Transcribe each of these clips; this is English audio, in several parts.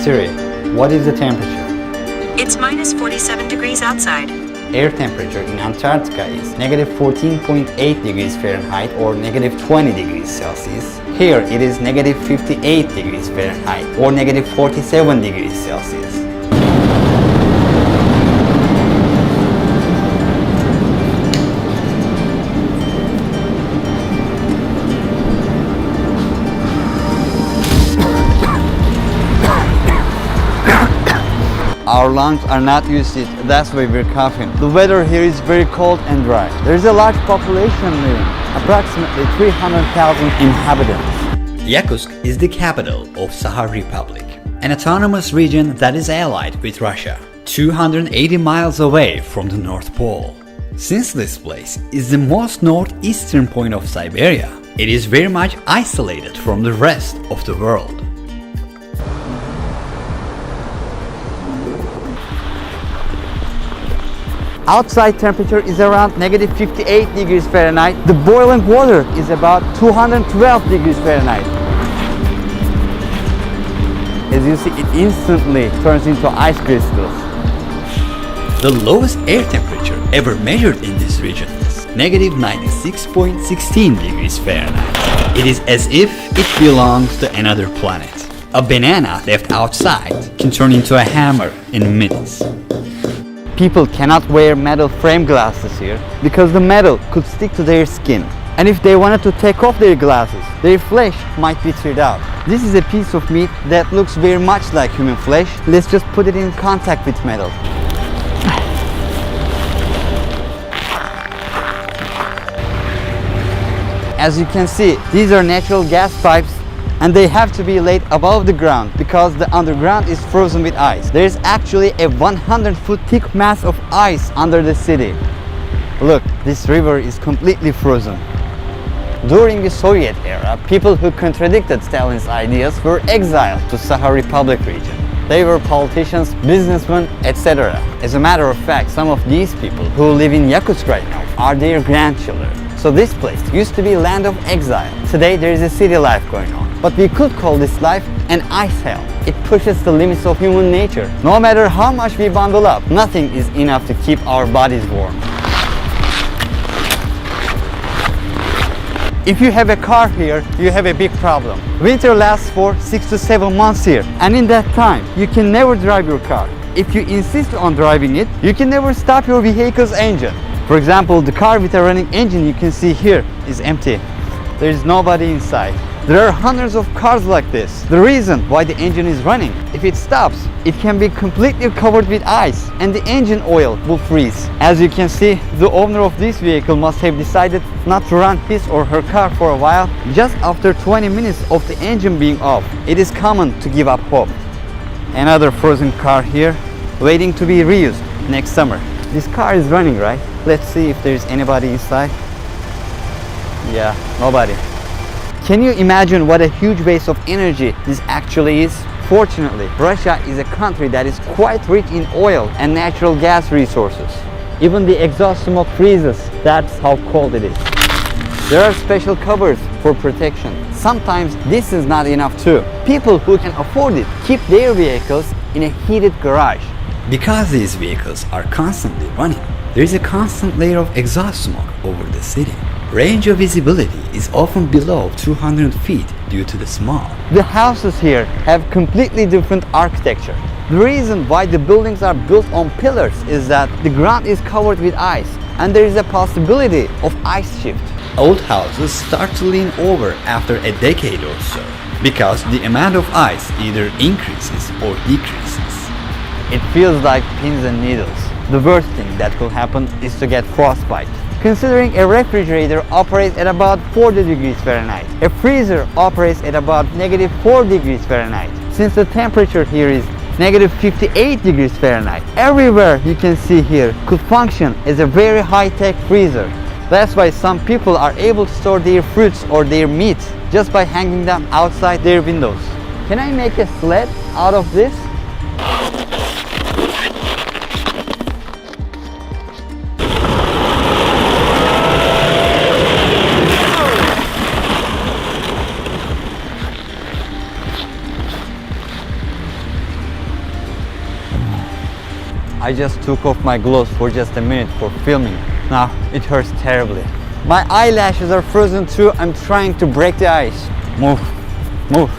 Siri, what is the temperature? It's minus 47 degrees outside. Air temperature in Antarctica is negative 14.8 degrees Fahrenheit or negative 20 degrees Celsius. Here it is negative 58 degrees Fahrenheit or negative 47 degrees Celsius. Our lungs are not used to it, that's why we're coughing. The weather here is very cold and dry. There's a large population living, approximately 300,000 inhabitants. Yakutsk is the capital of Sakha Republic, an autonomous region that is allied with Russia, 280 miles away from the North Pole. Since this place is the most northeastern point of Siberia, it is very much isolated from the rest of the world. Outside temperature is around negative 58 degrees Fahrenheit. The boiling water is about 212 degrees Fahrenheit. As you see, it instantly turns into ice crystals. The lowest air temperature ever measured in this region is negative 96.16 degrees Fahrenheit. It is as if it belongs to another planet. A banana left outside can turn into a hammer in minutes. People cannot wear metal frame glasses here because the metal could stick to their skin. And if they wanted to take off their glasses, their flesh might be teared out. This is a piece of meat that looks very much like human flesh. Let's just put it in contact with metal. As you can see, these are natural gas pipes and they have to be laid above the ground because the underground is frozen with ice. There is actually a 100-foot thick mass of ice under the city. Look, this river is completely frozen. During the Soviet era, people who contradicted Stalin's ideas were exiled to Sakha Republic region. They were politicians, businessmen, etc. As a matter of fact, some of these people who live in Yakutsk right now are their grandchildren. So this place used to be land of exile. Today there is a city life going on. But we could call this life an ice hell. It pushes the limits of human nature. No matter how much we bundle up, nothing is enough to keep our bodies warm. If you have a car here, you have a big problem. Winter lasts for 6 to 7 months here, and in that time, you can never drive your car. If you insist on driving it, you can never stop your vehicle's engine. For example, the car with a running engine you can see here is empty. There is nobody inside. There are hundreds of cars like this. The reason why the engine is running, if it stops, it can be completely covered with ice and the engine oil will freeze. As you can see, the owner of this vehicle must have decided not to run his or her car for a while. Just after 20 minutes of the engine being off, it is common to give up hope. Another frozen car here, waiting to be reused next summer. This car is running, right? Let's see if there's anybody inside. Yeah, nobody. Can you imagine what a huge waste of energy this actually is? Fortunately, Russia is a country that is quite rich in oil and natural gas resources. Even the exhaust smoke freezes, that's how cold it is. There are special covers for protection. Sometimes this is not enough too. People who can afford it keep their vehicles in a heated garage. Because these vehicles are constantly running, there is a constant layer of exhaust smoke over the city. Range of visibility is often below 200 feet due to the smog. The houses here have completely different architecture. The reason why the buildings are built on pillars is that the ground is covered with ice and there is a possibility of ice shift. Old houses start to lean over after a decade or so because the amount of ice either increases or decreases. It feels like pins and needles. The worst thing that could happen is to get frostbite. Considering a refrigerator operates at about 40 degrees Fahrenheit, a freezer operates at about negative 4 degrees Fahrenheit. Since the temperature here is negative 58 degrees Fahrenheit, everywhere you can see here could function as a very high-tech freezer. That's why some people are able to store their fruits or their meat just by hanging them outside their windows. Can I make a sled out of this? I just took off my gloves for just a minute for filming. Now it hurts terribly. My eyelashes are frozen too. I'm trying to break the ice. Move, move.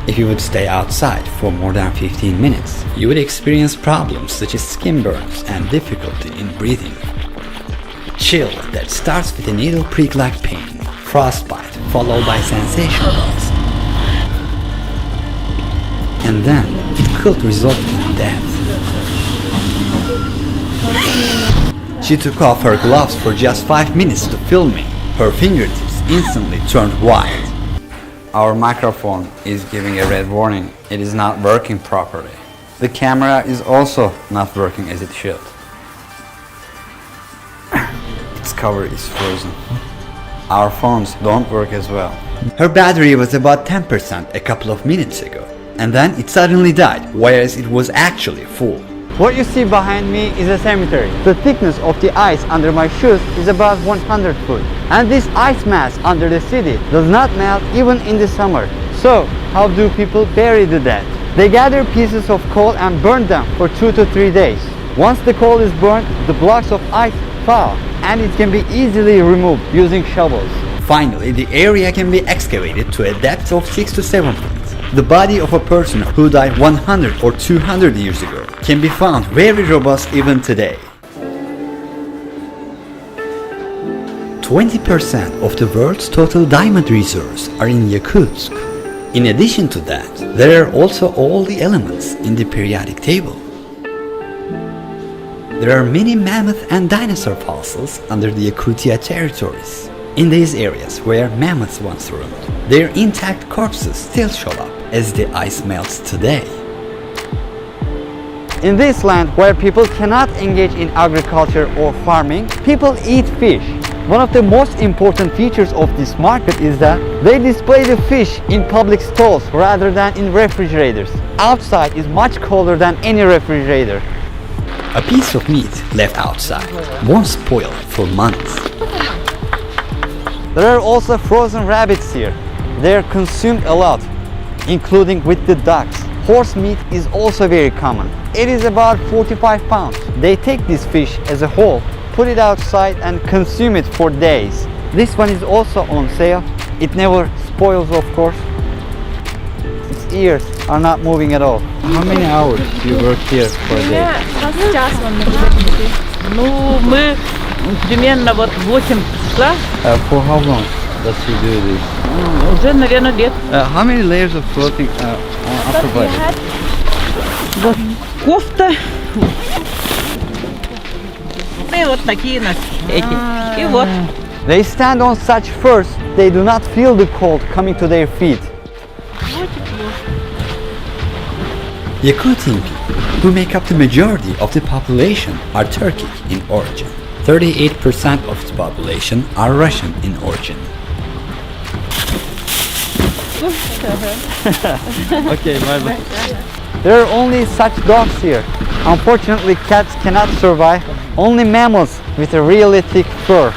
If you would stay outside for more than 15 minutes, you would experience problems such as skin burns and difficulty in breathing. Chill that starts with a needle prick-like pain, frostbite followed by sensation loss, and then it could result in death. She took off her gloves for just 5 minutes to film me. Her fingertips instantly turned white. Our microphone is giving a red warning. It is not working properly. The camera is also not working as it should. Its cover is frozen. Our phones don't work as well. Her battery was about 10% a couple of minutes ago, and then it suddenly died, whereas it was actually full. What you see behind me is a cemetery. The thickness of the ice under my shoes is about 100 foot. And this ice mass under the city does not melt even in the summer. So, how do people bury the dead? They gather pieces of coal and burn them for 2 to 3 days. Once the coal is burned, the blocks of ice fall, and it can be easily removed using shovels. Finally, the area can be excavated to a depth of 6 to 7 feet. The body of a person who died 100 or 200 years ago can be found very robust even today. 20% of the world's total diamond reserves are in Yakutsk. In addition to that, there are also all the elements in the periodic table. There are many mammoth and dinosaur fossils under the Yakutia territories. In these areas where mammoths once roamed, their intact corpses still show up as the ice melts today. In this land where people cannot engage in agriculture or farming, people eat fish. One of the most important features of this market is that they display the fish in public stalls rather than in refrigerators. Outside is much colder than any refrigerator. A piece of meat left outside won't spoil for months. There are also frozen rabbits here. They are consumed a lot, including with the ducks. Horse meat is also very common. It is about 45 pounds. They take this fish as a whole, put it outside and consume it for days. This one is also on sale. It never spoils, of course. Its ears are not moving at all. How many hours do you work here for a day? Ну, мы примерно вот 8 числа, For how long does she do this? уже, наверное, лет. How many layers of clothing on upper body? Вот кофта. И вот такие нас эти. И вот. They stand on such furs, they do not feel the cold coming to their feet. Yakutian people, who make up the majority of the population, are Turkic in origin. 38% of the population are Russian in origin. Okay, bye bye. There are only such dogs here. Unfortunately, cats cannot survive. Only mammals with a really thick fur.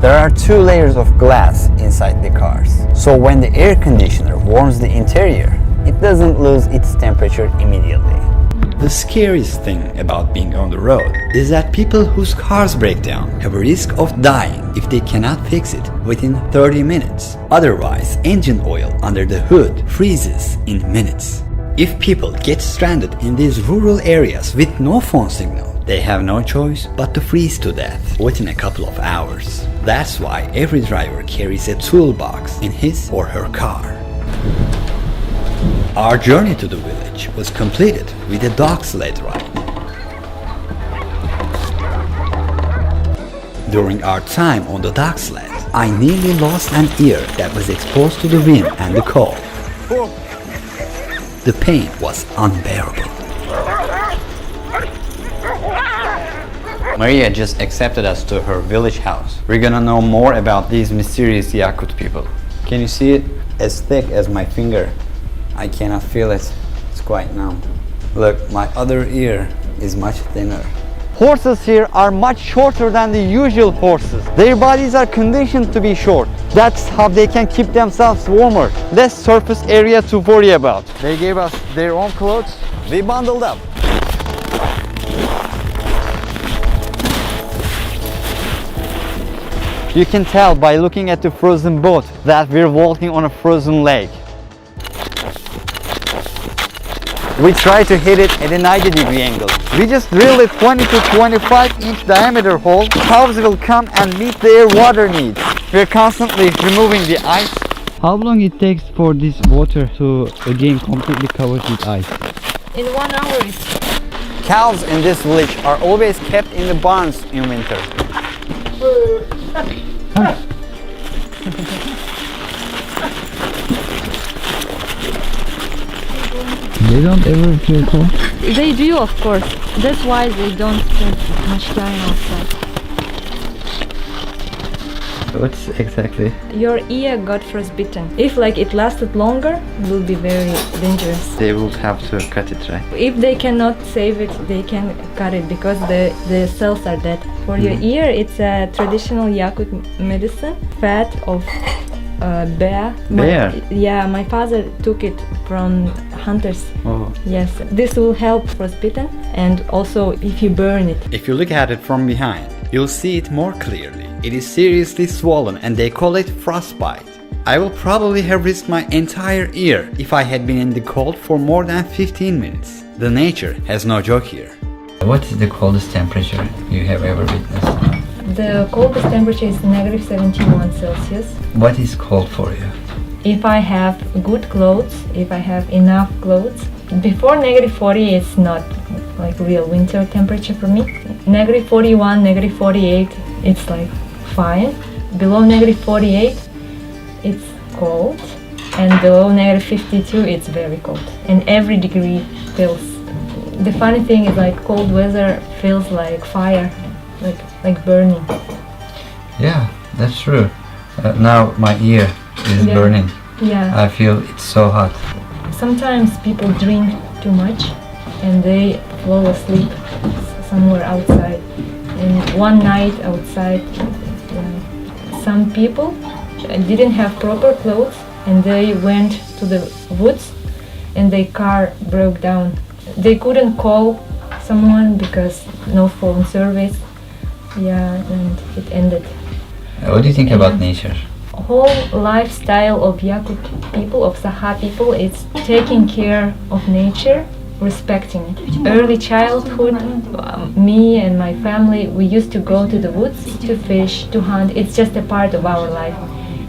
There are 2 layers of glass inside the cars. So when the air conditioner warms the interior, it doesn't lose its temperature immediately. The scariest thing about being on the road is that people whose cars break down have a risk of dying if they cannot fix it within 30 minutes. Otherwise, engine oil under the hood freezes in minutes. If people get stranded in these rural areas with no phone signal, they have no choice but to freeze to death within a couple of hours. That's why every driver carries a toolbox in his or her car. Our journey to the village was completed with a dog sled ride. During our time on the dog sled, I nearly lost an ear that was exposed to the wind and the cold. The pain was unbearable. Maria just accepted us to her village house. We're gonna know more about these mysterious Yakut people. Can you see it? As thick as my finger. I cannot feel it. It's quite numb. Look, my other ear is much thinner. Horses here are much shorter than the usual horses. Their bodies are conditioned to be short. That's how they can keep themselves warmer. Less surface area to worry about. They gave us their own clothes. We bundled up. You can tell by looking at the frozen boat that we're walking on a frozen lake. We try to hit it at a 90-degree angle. We just drill a 20 to 25 inch diameter hole. Calves will come and meet their water needs. We're constantly removing the ice. How long it takes for this water to again completely covered with ice? In 1 hour. Cows in this village are always kept in the barns in winter. They don't ever feel cold? They do, of course. That's why they don't spend much time outside. What's exactly? Your ear got frostbitten. If it lasted longer, it will be very dangerous. They will have to cut it, right? If they cannot save it, they can cut it because the cells are dead. For your ear, it's a traditional Yakut medicine, fat of bear. Bear? Yeah, my father took it from hunters. Oh. Yes, this will help frostbitten, and also if you burn it. If you look at it from behind, you'll see it more clearly. It is seriously swollen and they call it frostbite. I will probably have risked my entire ear if I had been in the cold for more than 15 minutes. The nature has no joke here. What is the coldest temperature you have ever witnessed? The coldest temperature is negative 71 Celsius. What is cold for you? If I have good clothes, if I have enough clothes, before negative 40 it's not real winter temperature for me. Negative 41, negative 48, it's fine. Below negative 48, it's cold, and below negative 52, it's very cold. And every degree feels. The funny thing is cold weather feels like fire, like burning. Yeah, that's true. Now my ear is burning. Yeah. I feel it's so hot. Sometimes people drink too much and they fall asleep somewhere outside. And one night outside, some people didn't have proper clothes and they went to the woods and their car broke down. They couldn't call someone because no phone service. Yeah, and it ended. What do you think about nature? Whole lifestyle of Yakut people, of Saha people, is taking care of nature, respecting it. Early childhood, me and my family, we used to go to the woods to fish, to hunt. It's just a part of our life.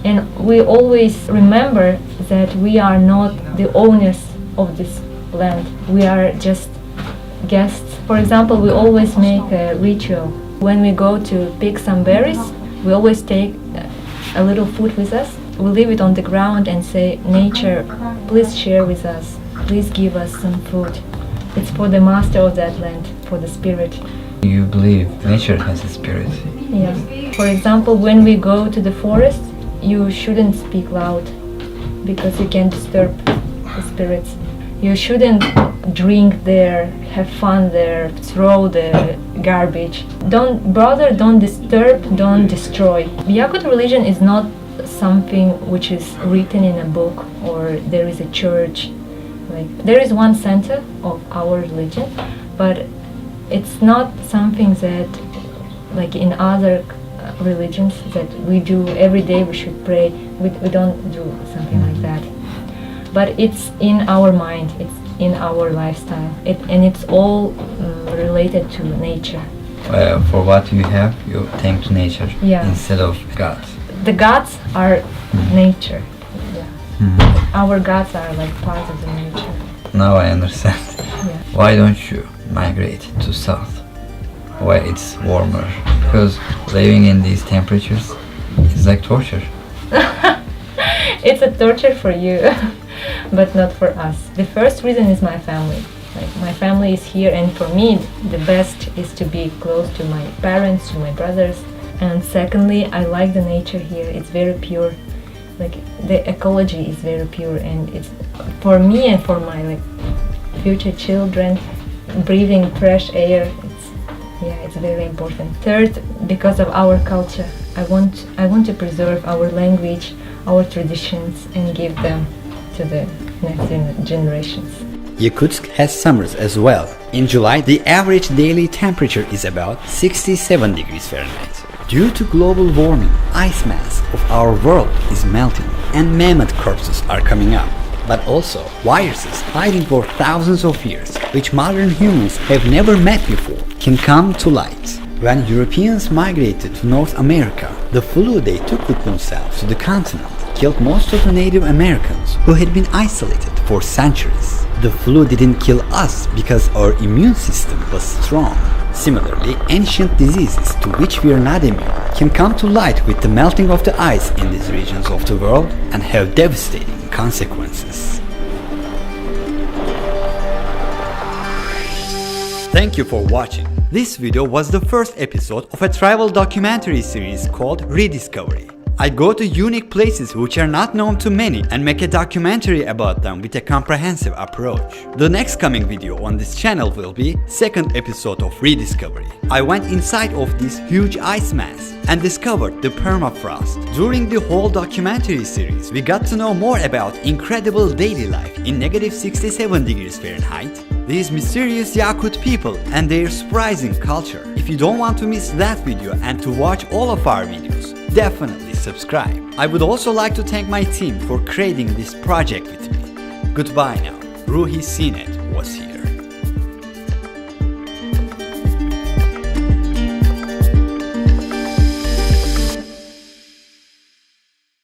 And we always remember that we are not the owners of this land. We are just guests. For example, we always make a ritual. When we go to pick some berries, we always take a little food with us. We leave it on the ground and say, nature, please share with us. Please give us some food. It's for the master of that land, for the spirit. You believe nature has a spirit? Yeah. For example, when we go to the forest, you shouldn't speak loud because you can disturb the spirits. You shouldn't drink there, have fun there, throw the garbage. Don't bother, don't disturb, don't destroy. Yakut religion is not something which is written in a book or there is a church. There is one center of our religion, but it's not something that in other religions that we do every day. We should pray. We don't do something like that. But it's in our mind, it's in our lifestyle, and it's all related to nature. For what you have, you thank to nature instead of God. The gods are nature. Yeah. Our gods are part of the nature. Now I understand. Yeah. Why don't you migrate to south, where it's warmer? Because living in these temperatures is like torture. It's a torture for you. But not for us. The first reason is my family. My family is here, and for me the best is to be close to my parents, to my brothers. And secondly, I like the nature here. It's very pure. The ecology is very pure, and it's for me and for my future children, breathing fresh air. It's very important. Third, because of our culture, I want to preserve our language, our traditions, and give them to the next generations. Yakutsk has summers as well. In July, the average daily temperature is about 67 degrees Fahrenheit. Due to global warming, ice mass of our world is melting and mammoth corpses are coming up. But also viruses hiding for thousands of years, which modern humans have never met before, can come to light. When Europeans migrated to North America, the flu they took with themselves to the continent killed most of the Native Americans who had been isolated for centuries. The flu didn't kill us because our immune system was strong. Similarly, ancient diseases to which we are not immune can come to light with the melting of the ice in these regions of the world and have devastating consequences. Thank you for watching. This video was the first episode of a travel documentary series called Rediscovery. I go to unique places which are not known to many and make a documentary about them with a comprehensive approach. The next coming video on this channel will be second episode of Rediscovery. I went inside of this huge ice mass and discovered the permafrost. During the whole documentary series, we got to know more about incredible daily life in -67 degrees Fahrenheit, these mysterious Yakut people and their surprising culture. If you don't want to miss that video and to watch all of our videos, definitely subscribe. I would also like to thank my team for creating this project with me. Goodbye now. Ruhi Sinet.